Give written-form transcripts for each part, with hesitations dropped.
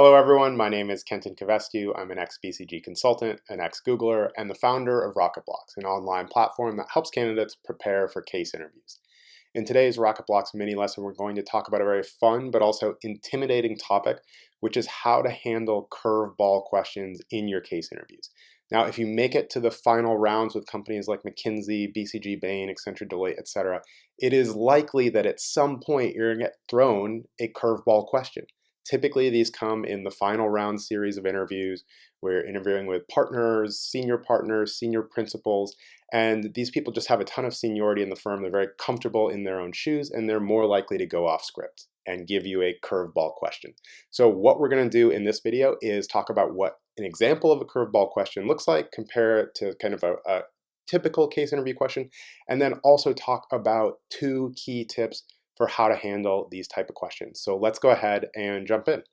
Hello everyone, my name is Kenton Covescu. I'm an ex-BCG consultant, an ex-Googler, and the founder of Rocketblocks, an online platform that helps candidates prepare for case interviews. In today's Rocketblocks mini lesson, we're going to talk about a very fun but also intimidating topic, which is how to handle curveball questions in your case interviews. Now, if you make it to the final rounds with companies like McKinsey, BCG, Bain, Accenture, Deloitte, etc., it is likely that at some point you're going to get thrown a curveball question. Typically, these come in the final round series of interviews where you're interviewing with partners, senior principals, and these people just have a ton of seniority in the firm. They're very comfortable in their own shoes, and they're more likely to go off script and give you a curveball question. So what we're going to do in this video is talk about what an example of a curveball question looks like, compare it to kind of a typical case interview question, and then also talk about two key tips for how to handle these type of questions. So let's go ahead and jump in.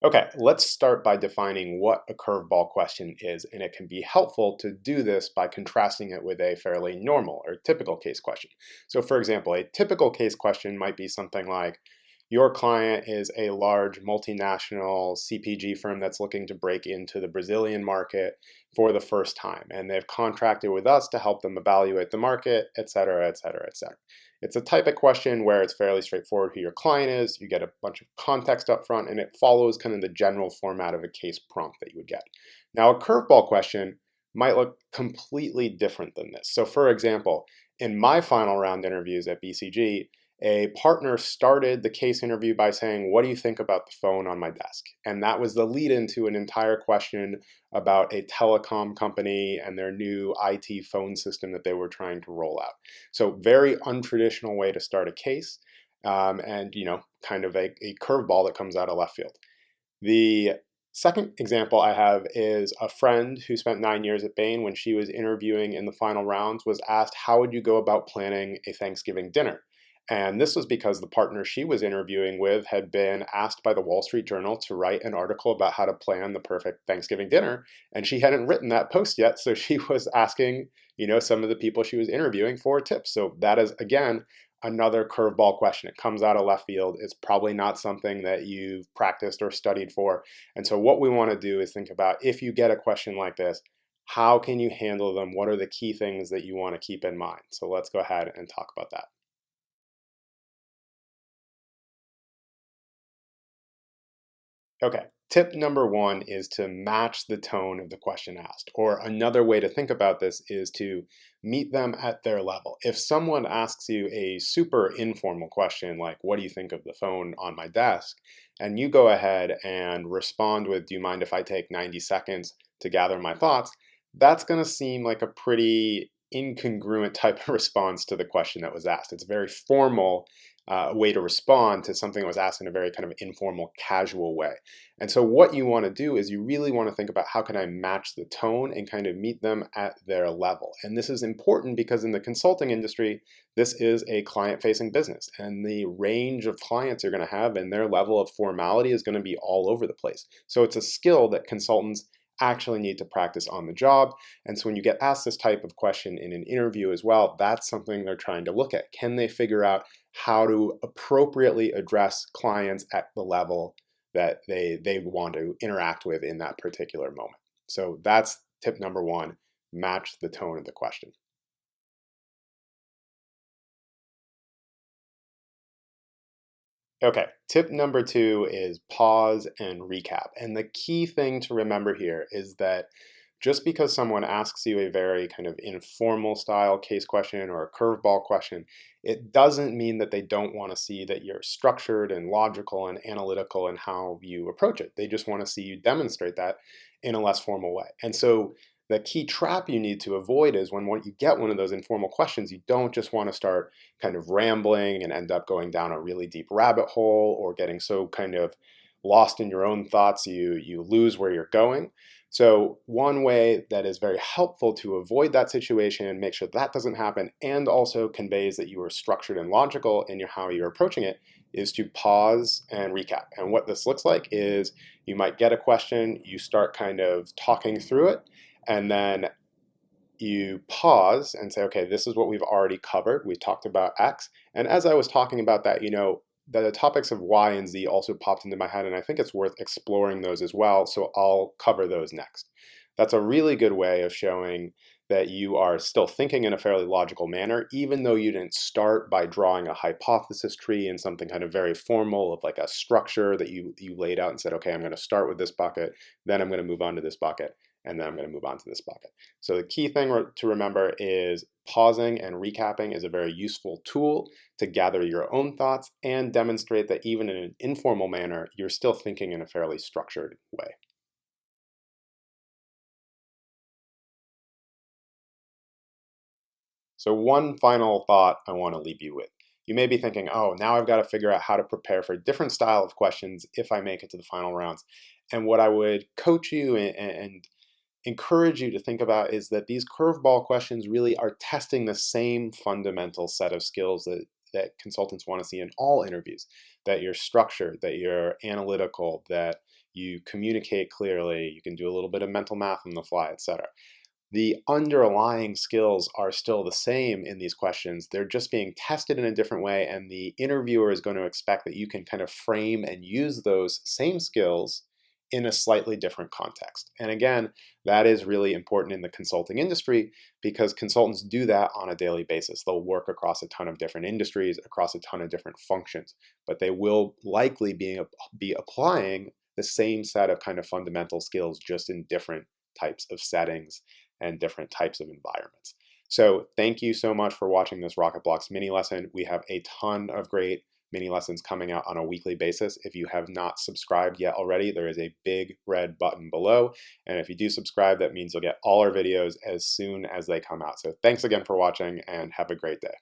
Okay, let's start by defining what a curveball question is, and it can be helpful to do this by contrasting it with a fairly normal or typical case question. So for example, a typical case question might be something like, your client is a large multinational CPG firm that's looking to break into the Brazilian market for the first time, and they've contracted with us to help them evaluate the market, et cetera, et cetera, et cetera. It's a type of question where it's fairly straightforward who your client is, you get a bunch of context up front, and it follows kind of the general format of a case prompt that you would get. Now, a curveball question might look completely different than this. So for example, in my final round interviews at BCG, a partner started the case interview by saying, what do you think about the phone on my desk? And that was the lead into an entire question about a telecom company and their new IT phone system that they were trying to roll out. So very untraditional way to start a case, and kind of a curveball that comes out of left field. The second example I have is a friend who spent 9 years at Bain. When she was interviewing in the final rounds, was asked, how would you go about planning a Thanksgiving dinner? And this was because the partner she was interviewing with had been asked by the Wall Street Journal to write an article about how to plan the perfect Thanksgiving dinner. And she hadn't written that post yet. So she was asking, some of the people she was interviewing for tips. So that is, again, another curveball question. It comes out of left field. It's probably not something that you've practiced or studied for. And so what we want to do is think about, if you get a question like this, how can you handle them? What are the key things that you want to keep in mind? So let's go ahead and talk about that. Okay, tip number one is to match the tone of the question asked. Or another way to think about this is to meet them at their level. If someone asks you a super informal question like, what do you think of the phone on my desk? And you go ahead and respond with, do you mind if I take 90 seconds to gather my thoughts? That's going to seem like a pretty incongruent type of response to the question that was asked. It's very formal way to respond to something that was asked in a very kind of informal, casual way. And so what you want to do is you really want to think about, how can I match the tone and kind of meet them at their level? And this is important because in the consulting industry, this is a client-facing business, and the range of clients you're going to have and their level of formality is going to be all over the place. So it's a skill that consultants actually need to practice on the job. And so when you get asked this type of question in an interview as well, that's something they're trying to look at. Can they figure out how to appropriately address clients at the level that they want to interact with in that particular moment? So that's tip number one, match the tone of the question. Okay, tip number two is pause and recap. And the key thing to remember here is that just because someone asks you a very kind of informal style case question or a curveball question, it doesn't mean that they don't want to see that you're structured and logical and analytical in how you approach it. They just want to see you demonstrate that in a less formal way. And so the key trap you need to avoid is when you get one of those informal questions, you don't just want to start kind of rambling and end up going down a really deep rabbit hole or getting so kind of lost in your own thoughts you lose where you're going. So one way that is very helpful to avoid that situation, make sure that doesn't happen, and also conveys that you are structured and logical in how you're approaching it, is to pause and recap. And what this looks like is you might get a question, you start kind of talking through it, and then you pause and say, okay, this is what we've already covered. We talked about X. And as I was talking about that, the topics of Y and Z also popped into my head, and I think it's worth exploring those as well. So I'll cover those next. That's a really good way of showing that you are still thinking in a fairly logical manner, even though you didn't start by drawing a hypothesis tree and something kind of very formal of like a structure that you laid out and said, okay, I'm going to start with this bucket, then I'm going to move on to this bucket, and then I'm going to move on to this bucket. So the key thing to remember is pausing and recapping is a very useful tool to gather your own thoughts and demonstrate that even in an informal manner, you're still thinking in a fairly structured way. So one final thought I want to leave you with. You may be thinking, oh, now I've got to figure out how to prepare for a different style of questions if I make it to the final rounds. And what I would coach you and encourage you to think about is that these curveball questions really are testing the same fundamental set of skills that consultants want to see in all interviews, that you're structured, that you're analytical, that you communicate clearly, you can do a little bit of mental math on the fly, etc. The underlying skills are still the same in these questions. They're just being tested in a different way, and the interviewer is going to expect that you can kind of frame and use those same skills in a slightly different context. And again, that is really important in the consulting industry because consultants do that on a daily basis. They'll work across a ton of different industries, across a ton of different functions, but they will likely be applying the same set of kind of fundamental skills just in different types of settings and different types of environments. So thank you so much for watching this Rocket Blocks mini lesson. We have a ton of great mini lessons coming out on a weekly basis. If you have not subscribed yet already, there is a big red button below. And if you do subscribe, that means you'll get all our videos as soon as they come out. So thanks again for watching and have a great day.